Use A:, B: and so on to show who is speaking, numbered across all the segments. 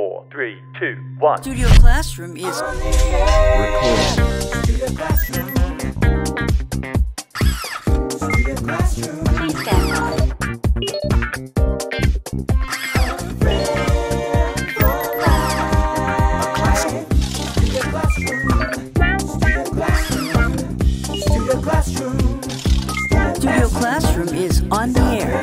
A: 4, 3, 2, 1.
B: Studio Classroom is Please stand by. Studio Classroom is on the air.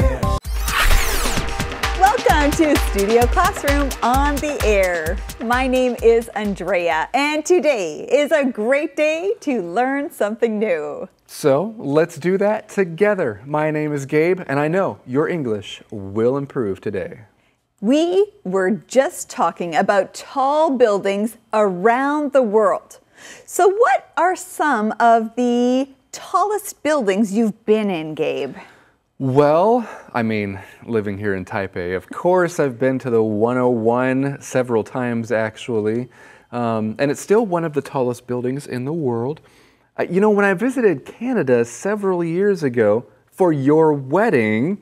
C: Welcome to Studio Classroom on the air. My name is Andrea, and today is a great day to learn something new.
D: So let's do that together. My name is Gabe, and I know your English will improve today.
C: We were just talking about tall buildings around the world. So what are some of the tallest buildings you've been in, Gabe?
D: Well, I mean, living here in Taipei, of course I've been to the 101 several times actually, and it's still one of the tallest buildings in the world. You know, when I visited Canada several years ago for your wedding,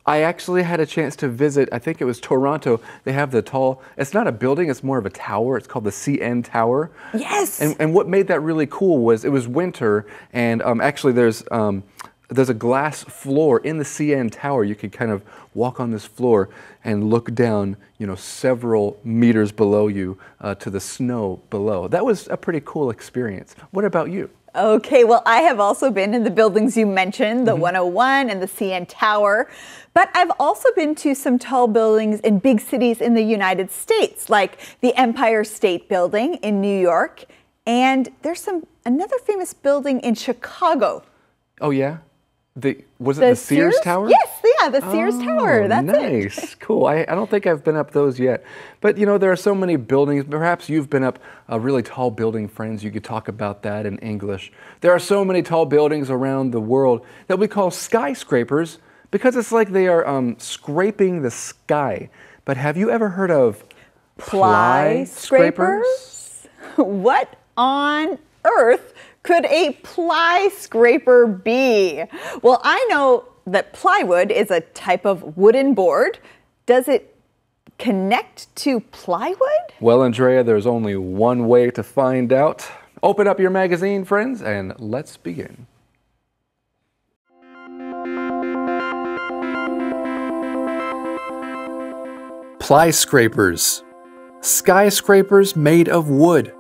D: I actually had a chance to visit, I think it was Toronto. They have the tall, it's not a building, it's more of a tower. It's called the CN Tower.
C: Yes!
D: And what made that really cool was it was winter, and actually there's a glass floor in the CN Tower. You could kind of walk on this floor and look down, you know, several meters below you to the snow below. That was a pretty cool experience. What about you?
C: Okay, well, I have also been in the buildings you mentioned, the 101 and the CN Tower, but I've also been to some tall buildings in big cities in the United States, like the Empire State Building in New York, and there's another famous building in Chicago.
D: Oh, yeah? Was it the Sears Tower?
C: Yes, yeah, the Sears Tower. That's
D: nice. Nice, cool. I don't think I've been up those yet. But you know, there are so many buildings. Perhaps you've been up a really tall building, friends. You could talk about that in English. There are so many tall buildings around the world that we call skyscrapers because it's like they are scraping the sky. But have you ever heard of Plyscrapers?
C: What on earth could a Plyscraper be? Well, I know that plywood is a type of wooden board. Does it connect to plywood?
D: Well, Andrea, there's only one way to find out. Open up your magazine, friends, and let's begin. Plyscrapers. Skyscrapers made of wood.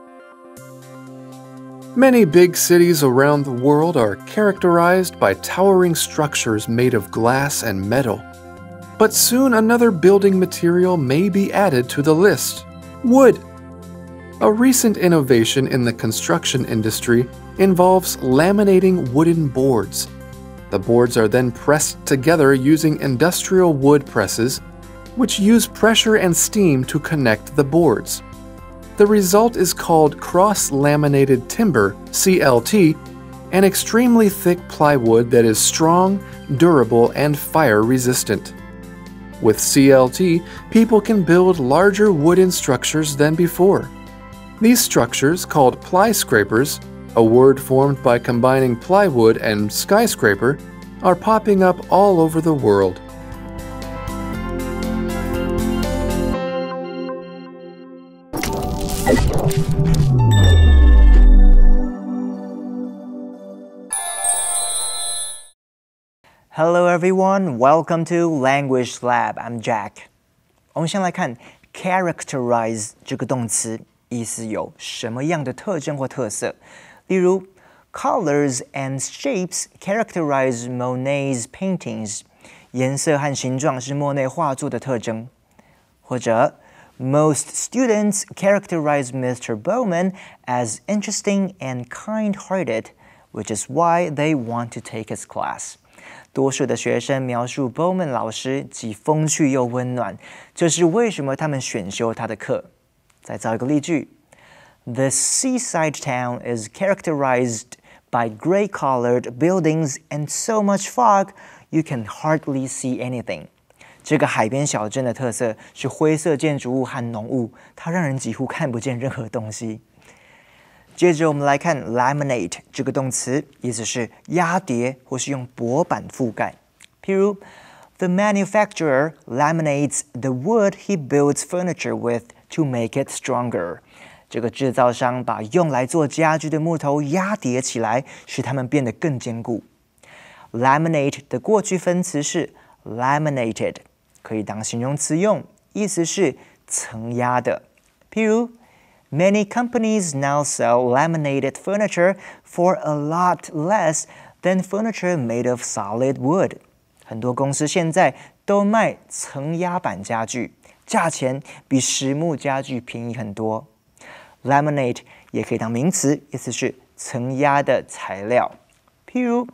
D: Many big cities around the world are characterized by towering structures made of glass and metal. But soon another building material may be added to the list: wood. A recent innovation in the construction industry involves laminating wooden boards. The boards are then pressed together using industrial wood presses, which use pressure and steam to connect the boards. The result is called cross-laminated timber, CLT, an extremely thick plywood that is strong, durable, and fire-resistant. With CLT, people can build larger wooden structures than before. These structures, called Plyscrapers, a word formed by combining plywood and skyscraper, are popping up all over the world.
E: Hello everyone, welcome to Language Lab. I'm Jack. 我们先来看 characterize 这个动词，意思有什么样的特征或特色。例如 colors and shapes characterize Monet's paintings. 颜色和形状是莫内画作的特征。或者 most students characterize Mr. Bowman as interesting and kind-hearted, which is why they want to take his class. 多数的学生描述 Bowman 老师既风趣又温暖，这是为什么他们选修他的课。再造一个例句 ：This seaside town is characterized by gray-colored buildings and so much fog you can hardly see anything. 这个海边小镇的特色是灰色建筑物和浓雾，它让人几乎看不见任何东西。接着我们来看 laminate 这个动词，意思是压叠或是用薄板覆盖。譬如 The manufacturer laminates the wood he builds furniture with to make it stronger. 这个制造商把用来做家具的木头压叠起来，使它们变得更坚固。Laminate 的过去分词是 laminated， 可以当形容词用，意思是层压的。譬如 Many companies now sell laminated furniture for a lot less than furniture made of solid wood. 很多公司现在都卖层压板家具，价钱比实木家具便宜很多。Laminate 也可以当名词，意思是层压的材料。譬如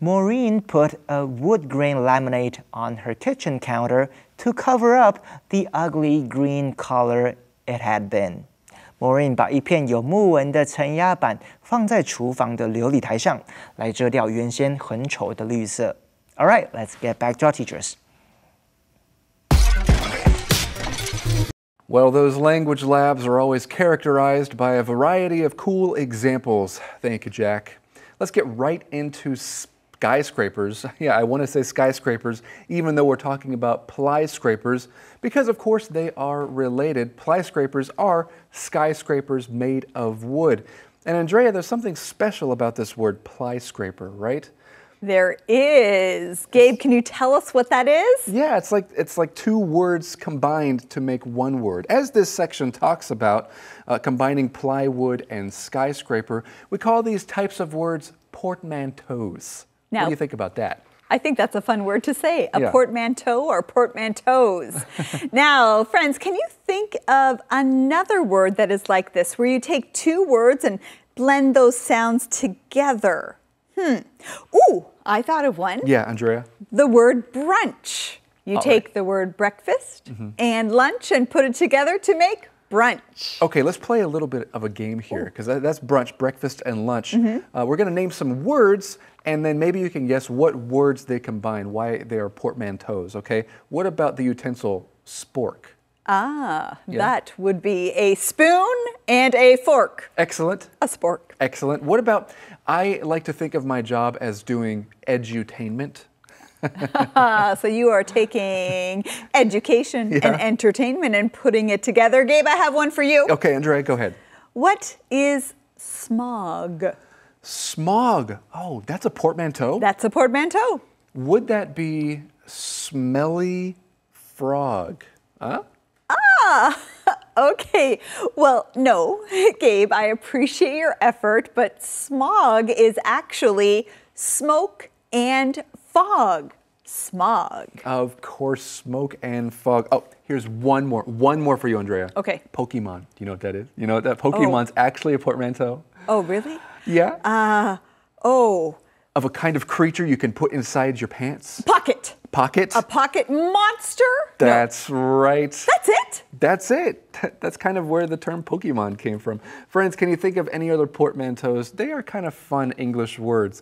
E: Maureen put a wood grain laminate on her kitchen counter to cover up the ugly green color it had been. Maureen 把一片有木纹的层压板放在厨房的流理台上，来遮掉原先很丑的绿色。All right, let's get back to our teachers.
D: Well, those language labs are always characterized by a variety of cool examples. Thank you, Jack. Let's get right into skyscrapers. Yeah, I want to say skyscrapers, even though we're talking about Plyscrapers, because of course they are related. Plyscrapers are skyscrapers made of wood. And Andrea, there's something special about this word Plyscraper, right?
C: There is. Gabe, can you tell us what that is?
D: Yeah, it's like two words combined to make one word. As this section talks about combining plywood and skyscraper, we call these types of words portmanteaus.
C: Now,
D: what do you think about that?
C: I think that's a fun word to say, a portmanteau or portmanteaus. Now, friends, can you think of another word that is like this, where you take two words and blend those sounds together? Ooh, I thought of one.
D: Yeah, Andrea?
C: The word brunch. You take the word breakfast and lunch and put it together to make brunch.
D: Okay, let's play a little bit of a game here, because that's brunch, breakfast, and lunch. We're going to name some words, and then maybe you can guess what words they combine, why they are portmanteaus, okay? What about the utensil spork?
C: That would be a spoon and a fork.
D: Excellent.
C: A spork.
D: Excellent. What about, I like to think of my job as doing edutainment.
C: So you are taking education and entertainment and putting it together. Gabe, I have one for you.
D: Okay, Andrea, go ahead.
C: What is smog?
D: Smog. Oh, that's a portmanteau?
C: That's a portmanteau.
D: Would that be smelly frog? Huh?
C: Okay. Well, no, Gabe, I appreciate your effort, but smog is actually smoke and fog. Smog.
D: Of course, smoke and fog. Oh, here's one more for you, Andrea.
C: Okay.
D: Pokemon. Do you know what that is? You know that Pokemon's actually a portmanteau?
C: Oh, really?
D: Yeah.
C: Oh.
D: Of a kind of creature you can put inside your pants?
C: Pocket.
D: Pocket?
C: A pocket monster?
D: That's right.
C: That's it?
D: That's it. That's kind of where the term Pokemon came from. Friends, can you think of any other portmanteaus? They are kind of fun English words.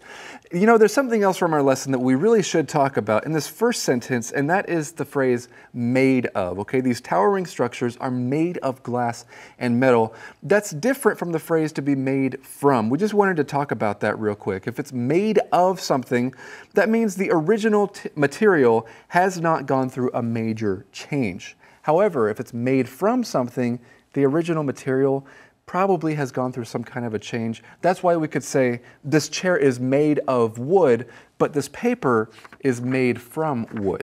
D: You know, there's something else from our lesson that we really should talk about in this first sentence, and that is the phrase made of, okay? These towering structures are made of glass and metal. That's different from the phrase to be made from. We just wanted to talk about that real quick. If it's made of something, that means the original material has not gone through a major change. However, if it's made from something, the original material probably has gone through some kind of a change. That's why we could say this chair is made of wood, but this paper is made from wood.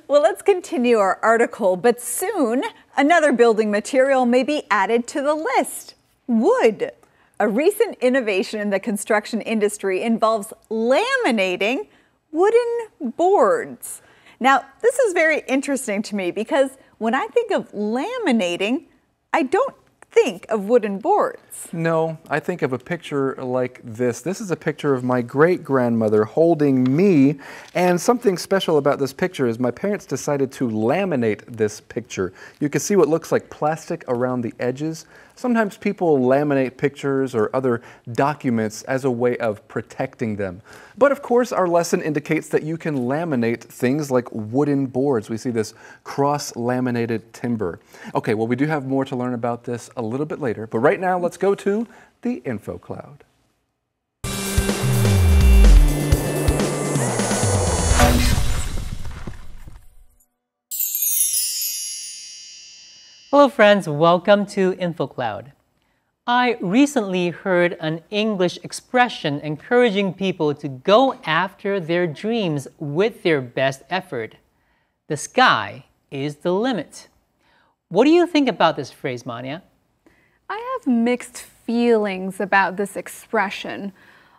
C: Well, let's continue our article, but soon another building material may be added to the list. Wood. A recent innovation in the construction industry involves laminating wooden boards. Now, this is very interesting to me because when I think of laminating, I don't think of wooden boards.
D: No, I think of a picture like this. This is a picture of my great-grandmother holding me, and something special about this picture is my parents decided to laminate this picture. You can see what looks like plastic around the edges. Sometimes people laminate pictures or other documents as a way of protecting them. But of course, our lesson indicates that you can laminate things like wooden boards. We see this cross-laminated timber. Okay, well, we do have more to learn about this a little bit later, but right now, let's go to the info cloud.
A: Hello friends, welcome to InfoCloud. I recently heard an English expression encouraging people to go after their dreams with their best effort. The sky is the limit. What do you think about this phrase, Mania?
F: I have mixed feelings about this expression.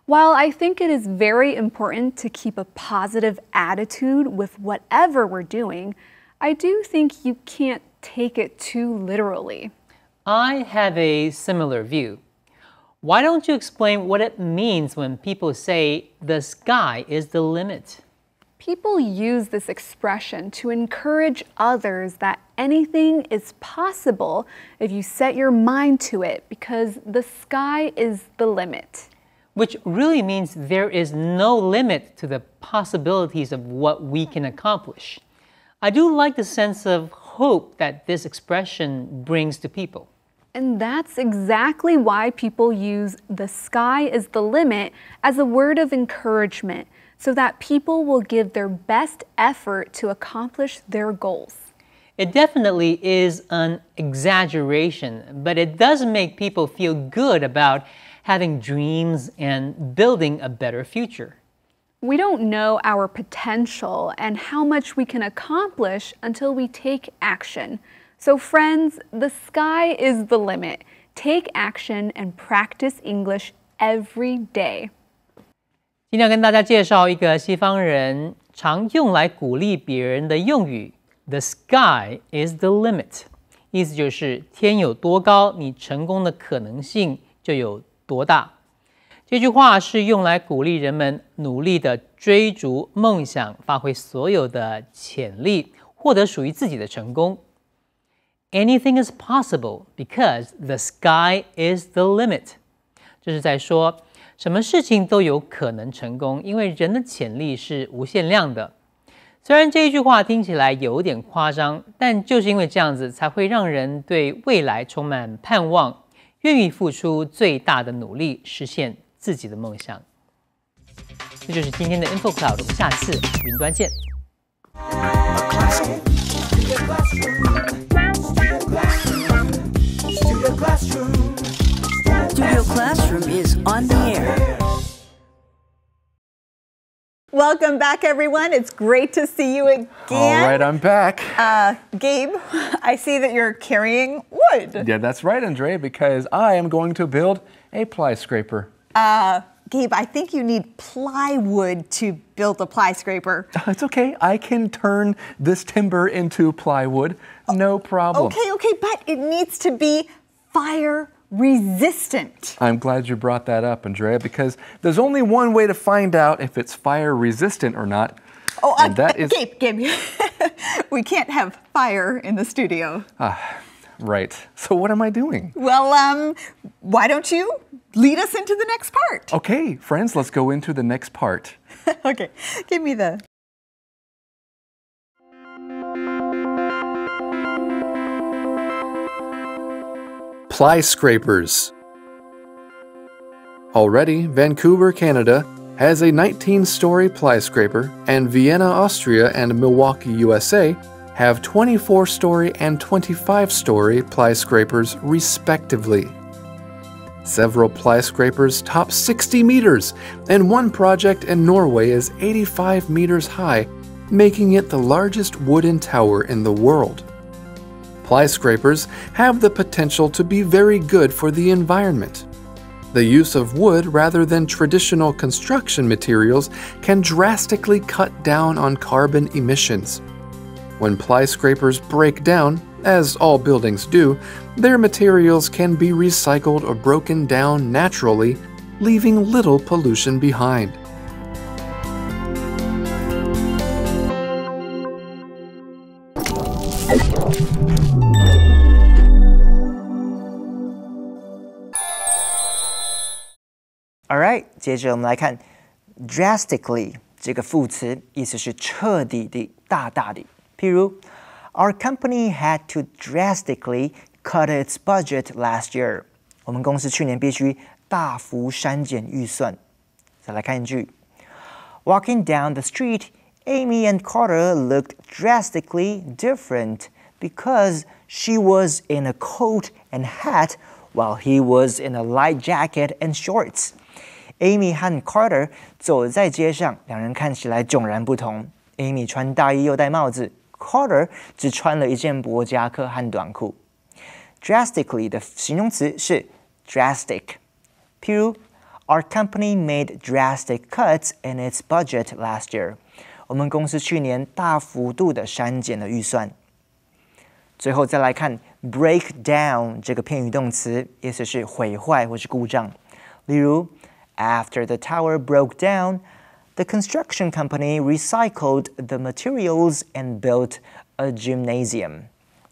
F: While I think it is very important to keep a positive attitude with whatever we're doing, I do think you can't take it too literally.
A: I have a similar view. Why don't you explain what it means when people say the sky is the limit?
F: People use this expression to encourage others that anything is possible if you set your mind to it because the sky is the limit.
A: Which really means there is no limit to the possibilities of what we can accomplish. I do like the sense of hope that this expression brings to people.
F: And that's exactly why people use the sky is the limit as a word of encouragement, so that people will give their best effort to accomplish their goals.
A: It definitely is an exaggeration, but it does make people feel good about having dreams and building a better future.
F: We don't know our potential and how much we can accomplish until we take action. So friends, the sky is the limit. Take action and practice English every day.
A: 今天要跟大家介绍一个西方人常用来鼓励别人的用语 The sky is the limit. 意思就是天有多高，你成功的可能性就有多大。这句话是用来鼓励人们努力的追逐梦想，发挥所有的潜力，获得属于自己的成功。Anything is possible because the sky is the limit. 这是在说什么事情都有可能成功，因为人的潜力是无限量的。虽然这一句话听起来有点夸张，但就是因为这样子，才会让人对未来充满盼望，愿意付出最大的努力，实现自己的梦想。这就是今天的 InfoCloud， 我们下次云端见。
B: Studio Classroom is on the air.
C: Welcome back, everyone. It's great to see you again.
D: All right, I'm back.
C: Gabe, I see that you're carrying wood.
D: Yeah, that's right, Andre, because I am going to build a Plyscraper.
C: Gabe, I think you need plywood to build a Plyscraper.
D: It's okay. I can turn this timber into plywood. No problem.
C: Okay, but it needs to be fire resistant.
D: I'm glad you brought that up, Andrea, because there's only one way to find out if it's fire resistant or not.
C: And that is... Gabe, we can't have fire in the studio.
D: Right. So what am I doing?
C: Well, why don't you lead us into the next part?
D: Okay, friends, let's go into the next part.
C: Okay, give me the...
D: Plyscrapers. Already, Vancouver, Canada has a 19-story Plyscraper, and Vienna, Austria and Milwaukee, USA have 24-story and 25-story Plyscrapers respectively. Several Plyscrapers top 60 meters, and one project in Norway is 85 meters high, making it the largest wooden tower in the world. Plyscrapers have the potential to be very good for the environment. The use of wood rather than traditional construction materials can drastically cut down on carbon emissions. When Plyscrapers break down, as all buildings do, their materials can be recycled or broken down naturally, leaving little pollution behind.
E: Alright， 接着我们来看 drastically 这个副词，意思是彻底的、大大的。譬如 Our company had to drastically cut its budget last year. 我们公司去年必须大幅删减预算。再来看一句 Walking down the street, Amy and Carter looked drastically different because she was in a coat and hat while he was in a light jacket and shorts. Amy 和 Carter 走在街上，两人看起来迥然不同。Amy 穿大衣又戴帽子 ，Carter 只穿了一件薄夹克和短裤。Drastically 的形容词是 drastic， 譬如 Our company made drastic cuts in its budget last year. 我们公司去年大幅度的删减了预算。最后再来看 break down 这个片语动词，意思是毁坏或是故障。例如 After the tower broke down, the construction company recycled the materials and built a gymnasium.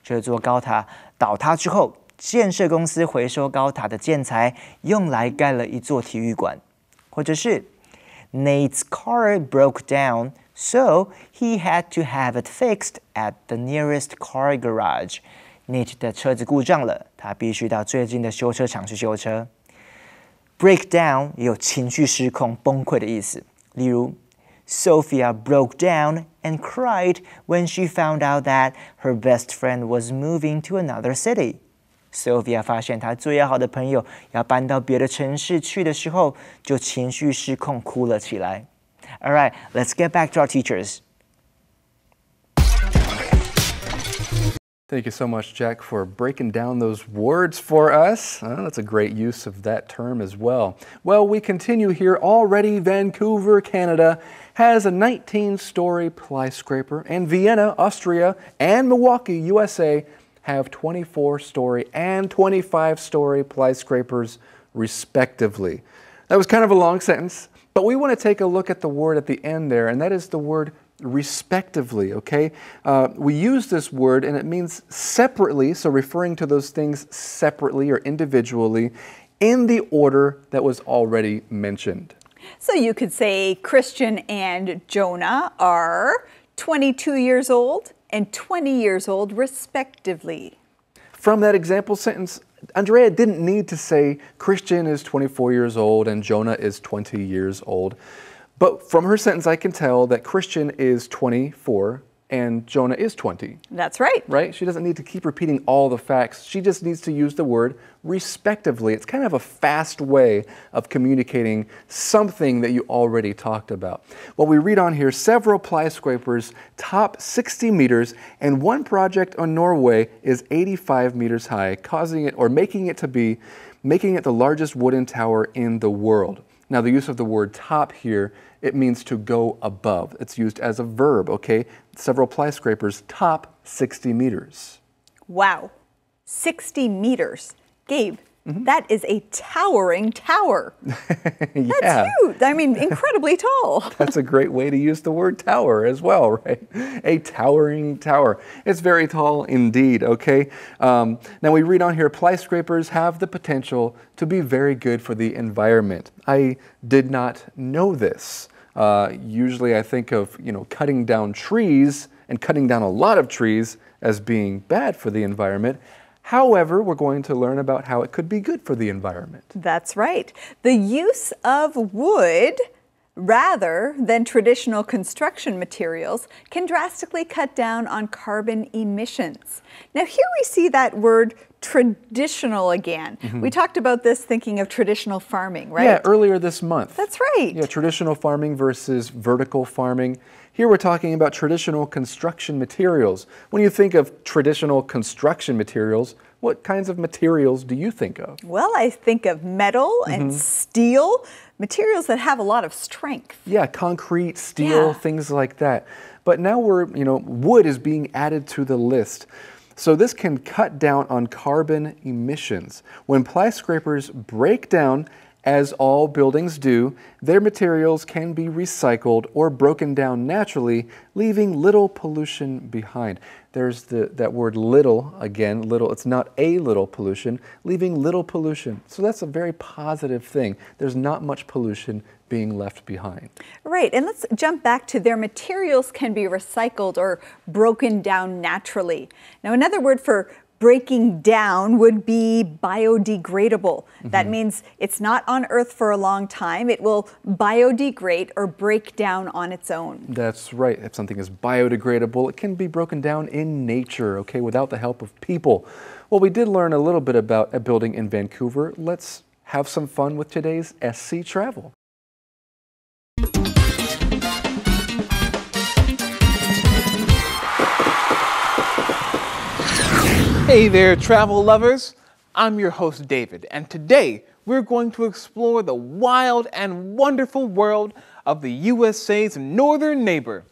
E: 这座高塔倒塌之后，建设公司回收高塔的建材，用来盖了一座体育馆。或者是 Nate's car broke down, so he had to have it fixed at the nearest car garage. Nate 的车子故障了，他必须到最近的修车厂去修车。Break down 也有情绪失控、崩溃的意思。例如 Sophia broke down and cried when she found out that her best friend was moving to another city. Sophia 发现她最要好的朋友要搬到别的城市去的时候，就情绪失控哭了起来。All right, let's get back to our teachers.
D: Thank you so much, Jack, for breaking down those words for us. That's a great use of that term as well. Well, we continue here. Already, Vancouver, Canada has a 19-story Plyscraper, and Vienna, Austria, and Milwaukee, USA have 24-story and 25-story Plyscrapers, respectively. That was kind of a long sentence, but we want to take a look at the word at the end there, and that is the word respectively, okay? We use this word and it means separately, so referring to those things separately or individually in the order that was already mentioned.
C: So you could say Christian and Jonah are 22 years old and 20 years old, respectively.
D: From that example sentence, Andrea didn't need to say Christian is 24 years old and Jonah is 20 years old. But from her sentence, I can tell that Christian is 24 and Jonah is 20.
C: That's right.
D: Right? She doesn't need to keep repeating all the facts. She just needs to use the word respectively. It's kind of a fast way of communicating something that you already talked about. Well, we read on here, several Plyscrapers top 60 meters, and one project on Norway is 85 meters high, causing it or making it the largest wooden tower in the world. Now, the use of the word top here, it means to go above. It's used as a verb, okay? Several Plyscrapers top 60 meters.
C: Wow, 60 meters. Gabe, that is a towering tower.
D: Yeah.
C: That's huge. I mean, incredibly tall.
D: That's a great way to use the word tower as well, right? A towering tower. It's very tall indeed, okay? Now we read on here, Plyscrapers have the potential to be very good for the environment. I did not know this. Usually I think of, cutting down trees and cutting down a lot of trees as being bad for the environment. However, we're going to learn about how it could be good for the environment.
C: That's right. The use of wood rather than traditional construction materials can drastically cut down on carbon emissions. Now here we see that word traditional again. We talked about this thinking of traditional farming, right?
D: Yeah, earlier this month.
C: That's right.
D: Yeah, traditional farming versus vertical farming. Here we're talking about traditional construction materials. When you think of traditional construction materials, what kinds of materials do you think of?
C: Well, I think of metal and steel, materials that have a lot of strength.
D: Yeah, concrete, steel, things like that. But now wood is being added to the list. So this can cut down on carbon emissions. When Plyscrapers break down, as all buildings do, their materials can be recycled or broken down naturally, leaving little pollution behind. There's that word little again, little. It's not a little pollution, leaving little pollution. So that's a very positive thing. There's not much pollution being left behind.
C: Right, and let's jump back to their materials can be recycled or broken down naturally. Now another word for breaking down would be biodegradable. That means it's not on Earth for a long time. It will biodegrade or break down on its own.
D: That's right. If something is biodegradable, it can be broken down in nature, okay, without the help of people. Well, we did learn a little bit about a building in Vancouver. Let's have some fun with today's SC Travel.
G: Hey there, travel lovers! I'm your host, David, and today we're going to explore the wild and wonderful world of the USA's northern neighbor.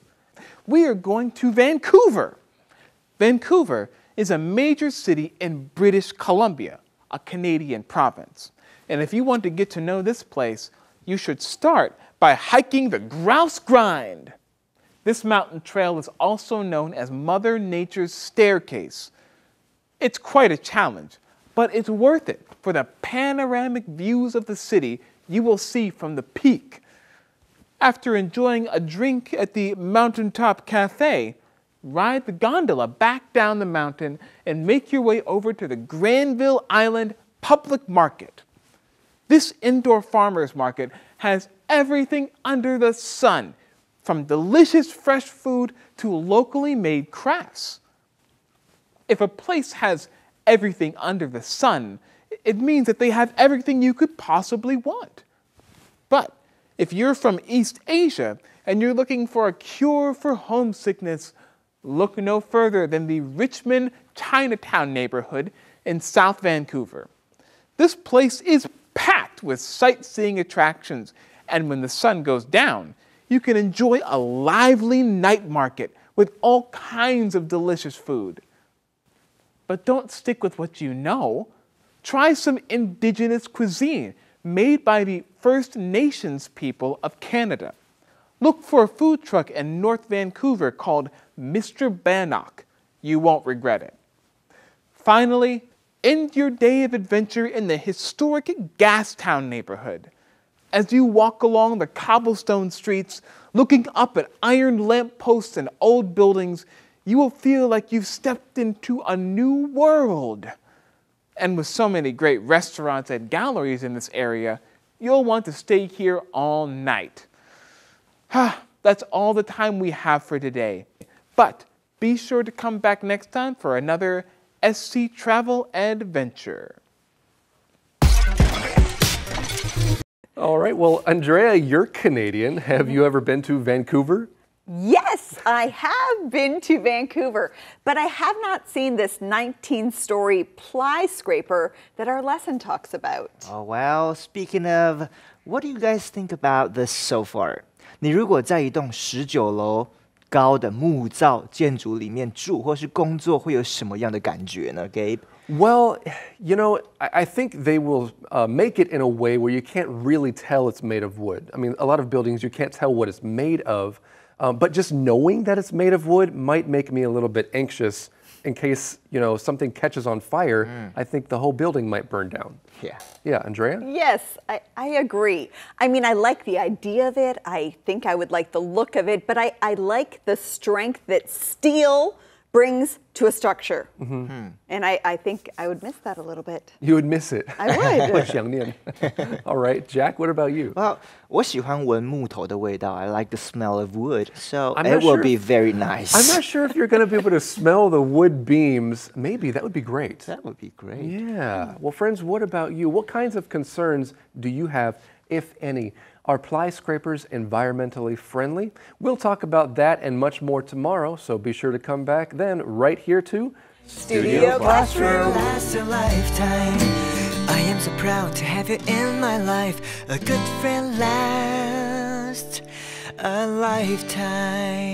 G: We are going to Vancouver. Vancouver is a major city in British Columbia, a Canadian province. And if you want to get to know this place, you should start by hiking the Grouse Grind. This mountain trail is also known as Mother Nature's Staircase. It's quite a challenge, but it's worth it for the panoramic views of the city you will see from the peak. After enjoying a drink at the Mountaintop Cafe, ride the gondola back down the mountain and make your way over to the Granville Island Public Market. This indoor farmers market has everything under the sun, from delicious fresh food to locally made crafts. If a place has everything under the sun, it means that they have everything you could possibly want. But if you're from East Asia and you're looking for a cure for homesickness, look no further than the Richmond Chinatown neighborhood in South Vancouver. This place is packed with sightseeing attractions, and when the sun goes down, you can enjoy a lively night market with all kinds of delicious food. But don't stick with what you know. Try some indigenous cuisine made by the First Nations people of Canada. Look for a food truck in North Vancouver called Mr. Bannock. You won't regret it. Finally, end your day of adventure in the historic Gastown neighborhood. As you walk along the cobblestone streets, looking up at iron lampposts and old buildings, you will feel like you've stepped into a new world. And with so many great restaurants and galleries in this area, you'll want to stay here all night. That's all the time we have for today. But be sure to come back next time for another SC Travel Adventure.
D: All right, well, Andrea, you're Canadian. Have you ever been to Vancouver?
C: Yes, I have been to Vancouver, but I have not seen this 19-story Plyscraper that our lesson talks about.
E: Oh, well, speaking of, what do you guys think about this so far? 你如果在一栋19楼高的木造建筑里面住或是工作，会有什么样的感觉呢 ，Gabe?
D: Well, you know, I think they will make it in a way where you can't really tell it's made of wood. I mean, a lot of buildings, you can't tell what it's made of. But just knowing that it's made of wood might make me a little bit anxious in case, you know, something catches on fire. I think the whole building might burn down.
E: Yeah.
D: Yeah, Andrea?
C: Yes, I agree. I mean, I like the idea of it. I think I would like the look of it, but I like the strength that steel brings to a structure. And I think I would miss that a little bit.
D: You would miss it.
C: I would.
D: 会想念. All right, Jack, what about you?
E: Well, 我喜欢闻木头的味道. I like the smell of wood, so
D: I'm
E: it
D: not
E: will
D: sure
E: be very nice.
D: I'm not sure if you're going to be able to smell the wood beams. Maybe that would be great.
E: That would be great.
D: Yeah. Well, friends, what about you? What kinds of concerns do you have, if any? Are Plyscrapers environmentally friendly? We'll talk about that and much more tomorrow, so be sure to come back then right here to
C: Studio Classroom.
B: Last a lifetime. I am so proud to have you in my life. A good friend lasts a lifetime.